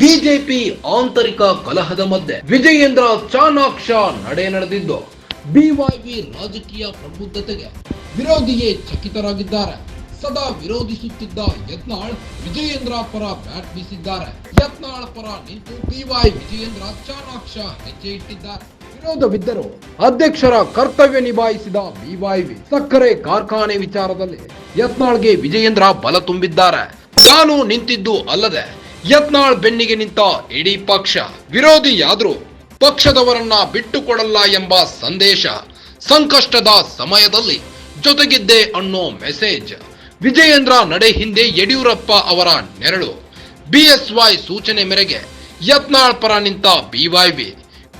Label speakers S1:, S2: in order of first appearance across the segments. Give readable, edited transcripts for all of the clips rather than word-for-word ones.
S1: BJP ಆಂತರಿಕ ಕಲಹದ ಮಧ್ಯೆ ವಿಜಯೇಂದ್ರ ಚಾಣಾಕ್ಷ ನಡೆ ನಡೆದಿದ್ದು ಬಿವೈವಿ ರಾಜಕೀಯ ಪ್ರಬುದ್ಧತೆಗೆ ವಿರೋಧಿಯೇ ಚಕಿತರಾಗಿದ್ದಾರೆ. ಸದಾ ವಿರೋಧಿಸುತ್ತಿದ್ದ ಯತ್ನಾಳ್ ವಿಜಯೇಂದ್ರ ಪರ ಬ್ಯಾಟ್ ಬೀಸಿದ್ದಾರೆ. ಯತ್ನಾಳ್ ಪರ ನಿಂತು ಬಿವೈ ವಿಜಯೇಂದ್ರ ಚಾಣಾಕ್ಷ ಹೆಜ್ಜೆ ಇಟ್ಟಿದ್ದಾರೆ. ವಿರೋಧವಿದ್ದರೂ ಅಧ್ಯಕ್ಷರ ಕರ್ತವ್ಯ ನಿಭಾಯಿಸಿದ ಬಿವೈವಿ ಸಕ್ಕರೆ ಕಾರ್ಖಾನೆ ವಿಚಾರದಲ್ಲಿ ಯತ್ನಾಳ್ಗೆ ವಿಜಯೇಂದ್ರ ಬಲ ತುಂಬಿದ್ದಾರೆ. ತಾನು ನಿಂತಿದ್ದು ಅಲ್ಲದೆ ಯತ್ನಾಳ್ ಬೆನ್ನಿಗೆ ನಿಂತ ಇಡೀ ಪಕ್ಷ ವಿರೋಧಿಯಾದ್ರೂ ಪಕ್ಷದವರನ್ನ ಬಿಟ್ಟುಕೊಡಲ್ಲ ಎಂಬ ಸಂದೇಶ, ಸಂಕಷ್ಟದ ಸಮಯದಲ್ಲಿ ಜೊತೆಗಿದ್ದೆ ಅನ್ನೋ ಮೆಸೇಜ್. ವಿಜಯೇಂದ್ರ ನಡೆ ಹಿಂದೆ ಯಡಿಯೂರಪ್ಪ ಅವರ ನೆರಳು. ಬಿಎಸ್ವೈ ಸೂಚನೆ ಮೇರೆಗೆ ಯತ್ನಾಳ್ ಪರ ನಿಂತ ಬಿವೈವಿ.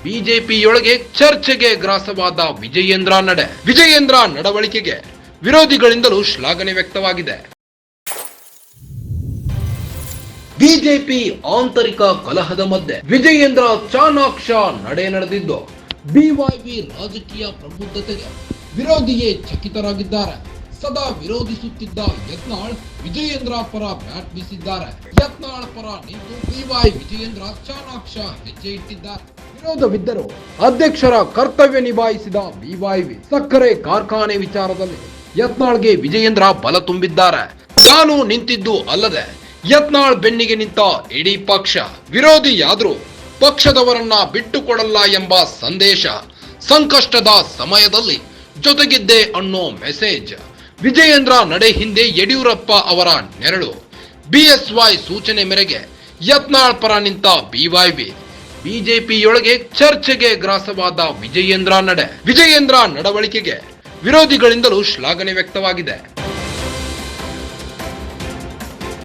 S1: ಬಿಜೆಪಿಯೊಳಗೆ ಚರ್ಚೆಗೆ ಗ್ರಾಸವಾದ ವಿಜಯೇಂದ್ರ ನಡೆ. ವಿಜಯೇಂದ್ರ ನಡವಳಿಕೆಗೆ ವಿರೋಧಿಗಳಿಂದಲೂ ಶ್ಲಾಘನೆ ವ್ಯಕ್ತವಾಗಿದೆ. ಬಿಜೆಪಿ ಆಂತರಿಕ ಕಲಹದ ಮಧ್ಯೆ ವಿಜಯೇಂದ್ರ ಚಾಣಾಕ್ಷ ನಡೆ ನಡೆದಿದ್ದು ಬಿವೈವಿ ರಾಜಕೀಯ ಪ್ರಬುದ್ಧತೆಗೆ ವಿರೋಧಿಯೇ ಚಕಿತರಾಗಿದ್ದಾರೆ. ಸದಾ ವಿರೋಧಿಸುತ್ತಿದ್ದ ಯತ್ನಾಳ್ ವಿಜಯೇಂದ್ರ ಪರ ಬ್ಯಾಟ್ ಬೀಸಿದ್ದಾರೆ. ಯತ್ನಾಳ್ ಪರ ನಿಂತು ಬಿವೈ ವಿಜಯೇಂದ್ರ ಚಾಣಾಕ್ಷ ಹೆಜ್ಜೆ ಇಟ್ಟಿದ್ದಾರೆ. ವಿರೋಧವಿದ್ದರೂ ಅಧ್ಯಕ್ಷರ ಕರ್ತವ್ಯ ನಿಭಾಯಿಸಿದ ಬಿವೈವಿ ಸಕ್ಕರೆ ಕಾರ್ಖಾನೆ ವಿಚಾರದಲ್ಲಿ ಯತ್ನಾಳ್ಗೆ ವಿಜಯೇಂದ್ರ ಬಲ ತುಂಬಿದ್ದಾರೆ. ತಾನು ನಿಂತಿದ್ದು ಅಲ್ಲದೆ ಯತ್ನಾಳ್ ಬೆನ್ನಿಗೆ ನಿಂತ ಇಡೀ ಪಕ್ಷ ವಿರೋಧಿಯಾದ್ರೂ ಪಕ್ಷದವರನ್ನ ಬಿಟ್ಟುಕೊಡಲ್ಲ ಎಂಬ ಸಂದೇಶ, ಸಂಕಷ್ಟದ ಸಮಯದಲ್ಲಿ ಜೊತೆಗಿದ್ದೆ ಅನ್ನೋ ಮೆಸೇಜ್. ವಿಜಯೇಂದ್ರ ನಡೆ ಹಿಂದೆ ಯಡಿಯೂರಪ್ಪ ಅವರ ನೆರಳು. ಬಿಎಸ್ವೈ ಸೂಚನೆ ಮೇರೆಗೆ ಯತ್ನಾಳ್ ಪರ ನಿಂತ ಬಿವೈವಿ. ಬಿಜೆಪಿಯೊಳಗೆ ಚರ್ಚೆಗೆ ಗ್ರಾಸವಾದ ವಿಜಯೇಂದ್ರ ನಡೆ. ವಿಜಯೇಂದ್ರ ನಡವಳಿಕೆಗೆ ವಿರೋಧಿಗಳಿಂದಲೂ ಶ್ಲಾಘನೆ ವ್ಯಕ್ತವಾಗಿದೆ.